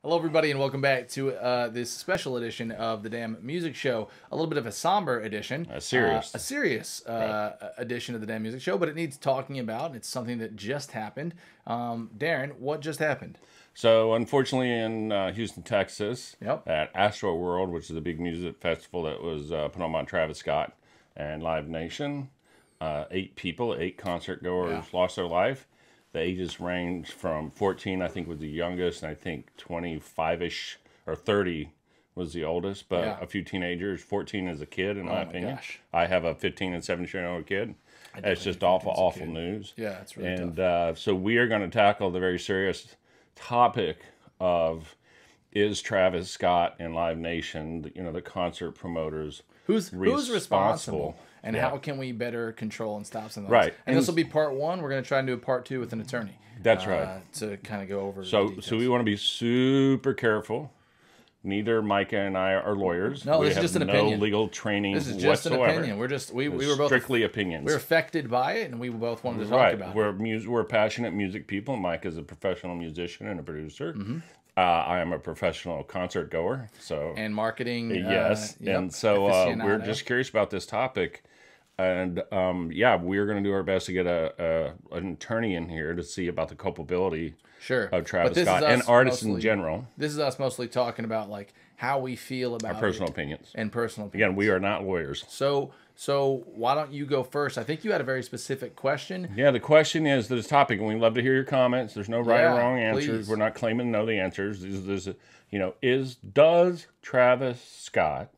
Hello, everybody, and welcome back to this special edition of the Damn Music Show. A little bit of a somber edition. A serious edition of the Damn Music Show, but it needs talking about. It's something that just happened. Darren, what just happened? So, unfortunately, in Houston, Texas, Yep. at Astroworld, which is a big music festival that was put on by Travis Scott and Live Nation, 8 people, 8 concert goers lost their life. The ages range from 14, I think, was the youngest, and I think 25-ish or 30 was the oldest, but a few teenagers. 14 is a kid, in my opinion. Gosh. I have a 15 and 17-year-old kid. It's just awful news. Yeah, it's really and tough. So we are going to tackle the very serious topic of, is Travis Scott and Live Nation, the concert promoters, Who's responsible? And Yeah. how can we better control and stop something Right. like this? And this will be part 1. We're going to try and do a part 2 with an attorney. That's right. To kind of go over the So details. we want to be super careful. Neither Micah and I are lawyers. No, we this is have just an no opinion. legal training This is just whatsoever. an opinion. We were both strictly opinions. We were affected by it, and we both wanted to talk about it. We're passionate music people. Mike is a professional musician and a producer. Mm-hmm. I am a professional concert goer. So And marketing. yes, and so we're just curious about this topic. And we're going to do our best to get an attorney in here to see about the culpability of Travis Scott and artists in general. This is us mostly talking about like how we feel about Our personal opinions. and personal opinions. Again, we are not lawyers. So why don't you go first? I think you had a very specific question. Yeah, the question is this topic, and we'd love to hear your comments. There's no right or wrong answers. Please. We're not claiming to know the answers. Does Travis Scott,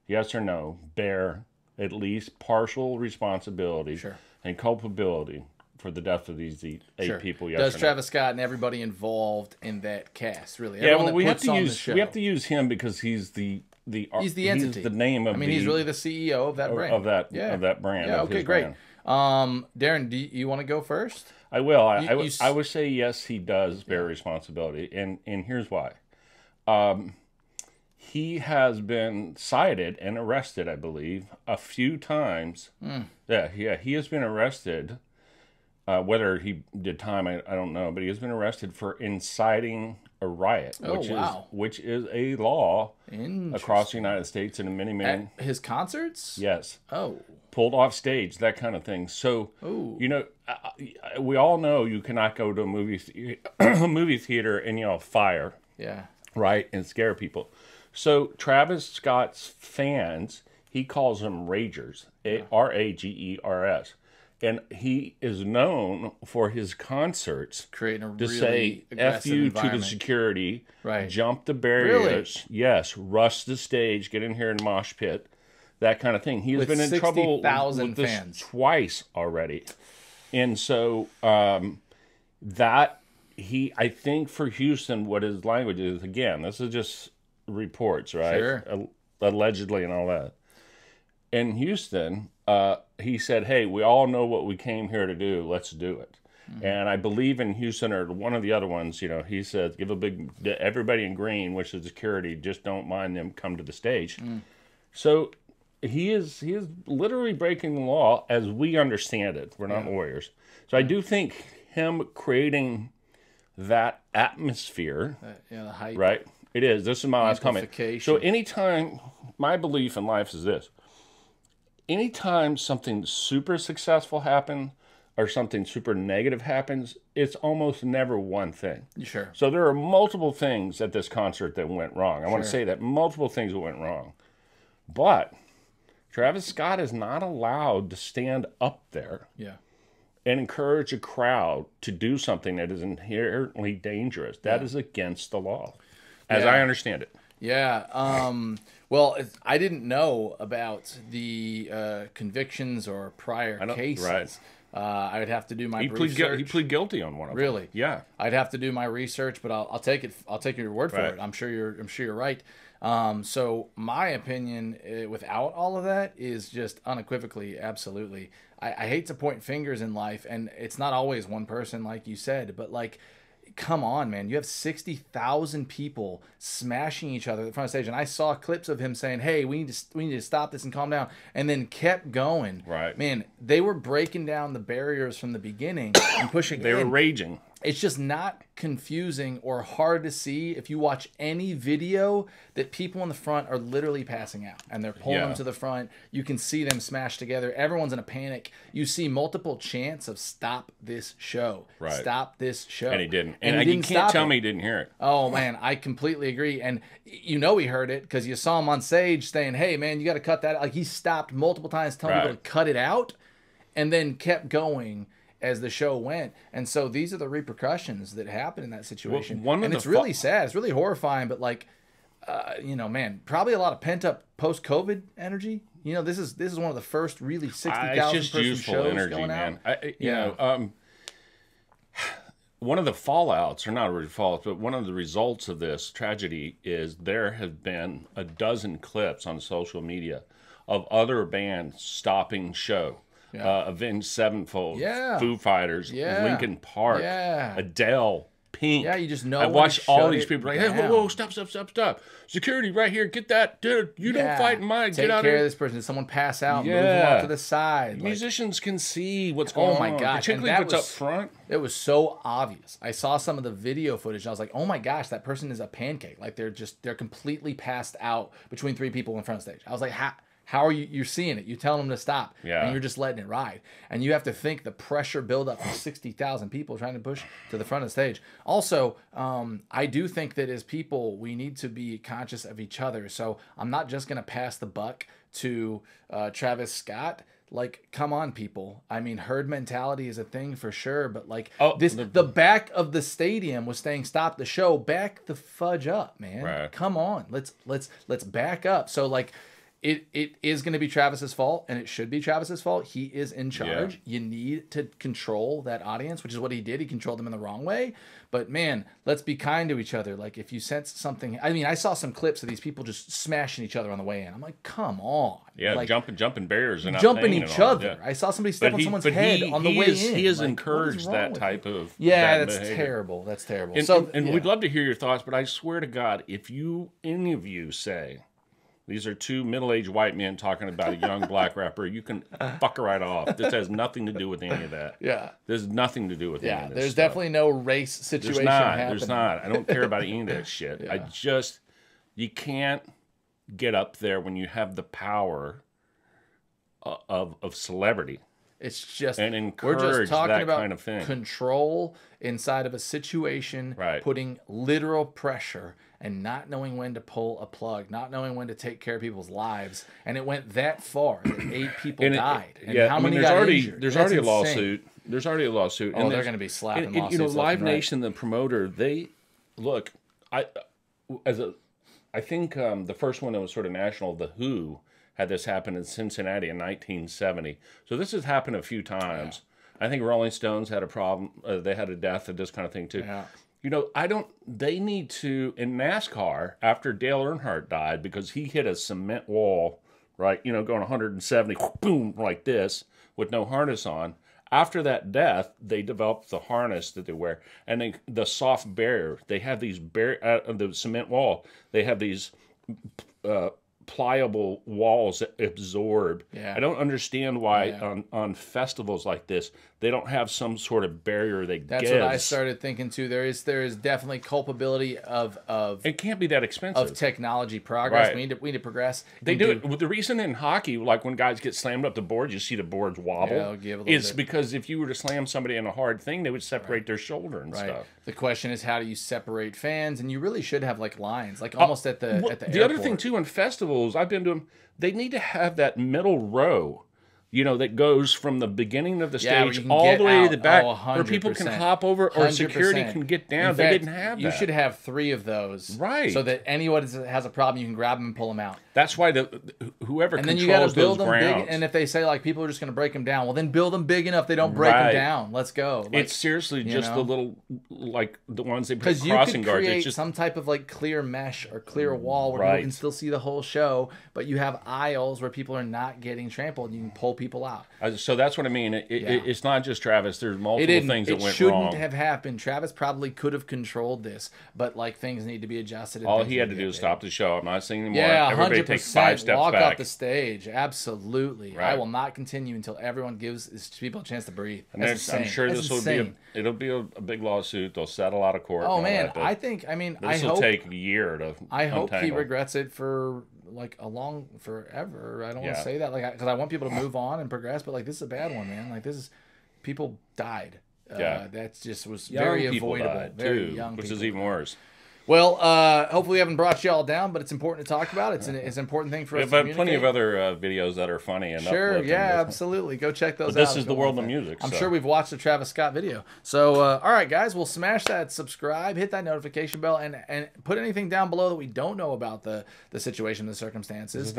yes or no, bear at least partial responsibility and culpability for the death of these 8 people? Yes Does or no? Travis Scott and everybody involved in that cast really? Yeah, Everyone well, that we have puts to on the use show. we have to use him because he's the He's the entity. He's the name of. I mean, he's really the CEO of that brand. Of that brand. Yeah. of Okay. his Great. brand. Darren, do you want to go first? I will. I would say yes, he does bear responsibility, and here's why. He has been cited and arrested, I believe, a few times. Yeah, he has been arrested. Whether he did time, I don't know, but he has been arrested for inciting a riot, which is a law across the United States and in many At his concerts. yes. Oh. Pulled off stage, that kind of thing. So, we all know you cannot go to a movie theater and yell fire, Yeah. right, and scare people. So Travis Scott's fans, he calls them ragers, Ragers, and he is known for his concerts Creating a to really say "F aggressive you" to the environment. security, Right. jump the barriers, yes, rush the stage, get in here and mosh pit. That kind of thing. He has With been in trouble 60,000 with this fans. twice already. And so I think for Houston, what his language is, again, this is just reports, right? Sure. Allegedly and all that. In Houston, he said, hey, we all know what we came here to do. Let's do it. Mm-hmm. And I believe in Houston or one of the other ones, he said, everybody in green, which is security, just don't mind them come to the stage. So he is literally breaking the law as we understand it. We're not lawyers. So I do think him creating that atmosphere, The hype. right? It is. This is my last comment. Amplification. So anytime, my belief in life is this. Anytime something super successful happens or something super negative happens, it's almost never one thing. Sure. So there are multiple things at this concert that went wrong. I want to say that multiple things went wrong. But Travis Scott is not allowed to stand up there and encourage a crowd to do something that is inherently dangerous. That is against the law, as I understand it. Yeah. Well, I didn't know about the convictions or prior cases. Right. I would have to do my He research. plead guilty on one of them. Really? Yeah. I'd have to do my research, but I'll take it. I'll take your word for Right. it. I'm sure you're right. So my opinion, without all of that, is just unequivocally, absolutely. I hate to point fingers in life, and it's not always one person, like you said, but like, come on, man. You have 60,000 people smashing each other at the front of the stage. And I saw clips of him saying, hey, we need to stop this and calm down. And then kept going. Right. Man, they were breaking down the barriers from the beginning and pushing They were raging. it's just not confusing or hard to see if you watch any video that people in the front are literally passing out and they're pulling them to the front. You can see them smashed together. Everyone's in a panic. You see multiple chants of "Stop this show, stop this show," and he didn't. And you can't tell me he didn't hear it. Oh man, I completely agree. And you know he heard it because you saw him on stage saying, "Hey man, you got to cut that out." Like he stopped multiple times telling people to cut it out, and then kept going as the show went. And so these are the repercussions that happen in that situation. And it's really sad. It's really horrifying, but like, you know, man, probably a lot of pent up post-COVID energy. You know, this is one of the first really 60,000 person shows energy, going man. out. You know, one of the fallouts, or not really fallouts, but one of the results of this tragedy is there have been a dozen clips on social media of other bands stopping show. Avenged Sevenfold, Foo Fighters, Linkin Park, Adele, Pink. Yeah, you just know. I watch all these people like, hey, whoa, stop. Security right here, get that, dude. You don't fight in mine. Get out Take care of this person. Did someone pass out? Move them off to the side. Musicians can see what's going on. Oh my gosh. Particularly what's up front. It was so obvious. I saw some of the video footage and I was like, oh my gosh, that person is a pancake. Like they're completely passed out between three people in front of stage. I was like, how are you're seeing it? You tell them to stop, and you're just letting it ride. And you have to think the pressure buildup from 60,000 people trying to push to the front of the stage. Also, I do think that as people, we need to be conscious of each other. So I'm not just going to pass the buck to Travis Scott. Like, come on, people. I mean, herd mentality is a thing for sure, but like the back of the stadium was saying, "Stop the show." Back the fudge up, man. Right. Come on, let's back up. So like. It is going to be Travis's fault, and it should be Travis's fault. He is in charge. You need to control that audience, which is what he did. He controlled them in the wrong way. But, man, let's be kind to each other. Like, if you sense something... I mean, I saw some clips of these people just smashing each other on the way in. I'm like, come on. Yeah, like, jumping barriers. And jumping each other. I saw somebody step on someone's head on the way in. He has encouraged that type of that's behavior. terrible. That's terrible. And we'd love to hear your thoughts, but I swear to God, if any of you say... These are two middle-aged white men talking about a young black rapper. You can fuck right off. This has nothing to do with any of that. There's nothing to do with any of this there's stuff. Definitely no race situation happening. There's not. I don't care about any of that shit. You can't get up there when you have the power of celebrity. It's just and encourage we're just talking that about kind of thing. Control inside of a situation, putting literal pressure and not knowing when to pull a plug, not knowing when to take care of people's lives, and it went that far that 8 people died. And how many got injured? There's already a lawsuit. There's already a lawsuit. Oh, they're going to be slapping lawsuits. You know, Live Nation, the promoter, they look. I think the first one that was sort of national, The Who, had this happen in Cincinnati in 1970. So this has happened a few times. I think Rolling Stones had a problem. They had a death of this kind of thing too. You know, they need to, in NASCAR, after Dale Earnhardt died, because he hit a cement wall, right, you know, going 170, boom, like this, with no harness on. After that death, they developed the harness that they wear. And the soft barrier, they have these, the cement wall, they have these pliable walls that absorb. I don't understand why on festivals like this they don't have some sort of barrier That's what I started thinking too. There is definitely culpability of it can't be that expensive of technology progress. We need to progress. They do it. The reason in hockey, like when guys get slammed up the board, you see the boards wobble. It's because if you were to slam somebody in a hard thing, they would separate their shoulder and stuff. The question is, how do you separate fans? And you really should have like lines, like almost at the airport. The other thing too in festivals, I've been to them. They need to have that middle row, you know, that goes from the beginning of the stage all the way to the back, where people can hop over or 100%. Security can get down. They didn't have that. You should have 3 of those, so that anyone that has a problem, you can grab them and pull them out. That's why whoever and then controls you got to build those them grounds. big. And if they say like people are just going to break them down, well then build them big enough they don't break them down. Let's go. Like, it's seriously just the little, like the ones they put crossing guards. Create it's just some type of like clear mesh or clear wall where people can still see the whole show, but you have aisles where people are not getting trampled. You can pull people out. So that's what I mean. It's not just Travis. There's multiple things that went wrong. It shouldn't have happened. Travis probably could have controlled this, but like things need to be adjusted. All he had to do is stop the show. I'm not saying anymore. Yeah, Everybody take 5 steps walk back. off the stage. Absolutely. Right. I will not continue until everyone gives people a chance to breathe. And I'm sure this will be it'll be a big lawsuit. They'll settle out of court. Oh man, I think. I mean, this will take a year to. I hope he untangle. regrets it for like forever. I don't want to say that, like, because I want people to move on and progress. But like, this is a bad one, man. Like, people died. That just was very avoidable. Very young people, which is even worse. Well, hopefully we haven't brought you all down, but it's important to talk about. It's an important thing for us to communicate. Plenty of other videos that are funny and uplifting. Absolutely. Go check those out. This is the world of music. I'm sure we've watched the Travis Scott video. So, all right, guys, we'll smash that subscribe, hit that notification bell, and put anything down below that we don't know about the situation, the circumstances. This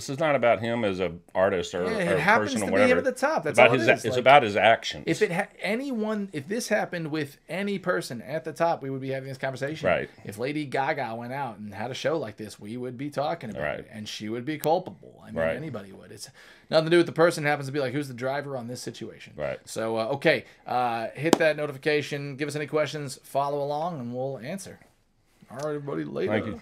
is not about him as an artist or it a happens person to or whatever. be him at the top. That's about all it is. It's about his actions. If if this happened with any person at the top, we would be having this conversation. Right. If Lady Gaga went out and had a show like this, we would be talking about it, and she would be culpable. I mean, anybody would. It's nothing to do with the person. It happens to be like, who's the driver on this situation? Right. So, okay, hit that notification. Give us any questions. Follow along, and we'll answer. All right, everybody. Later. Thank you.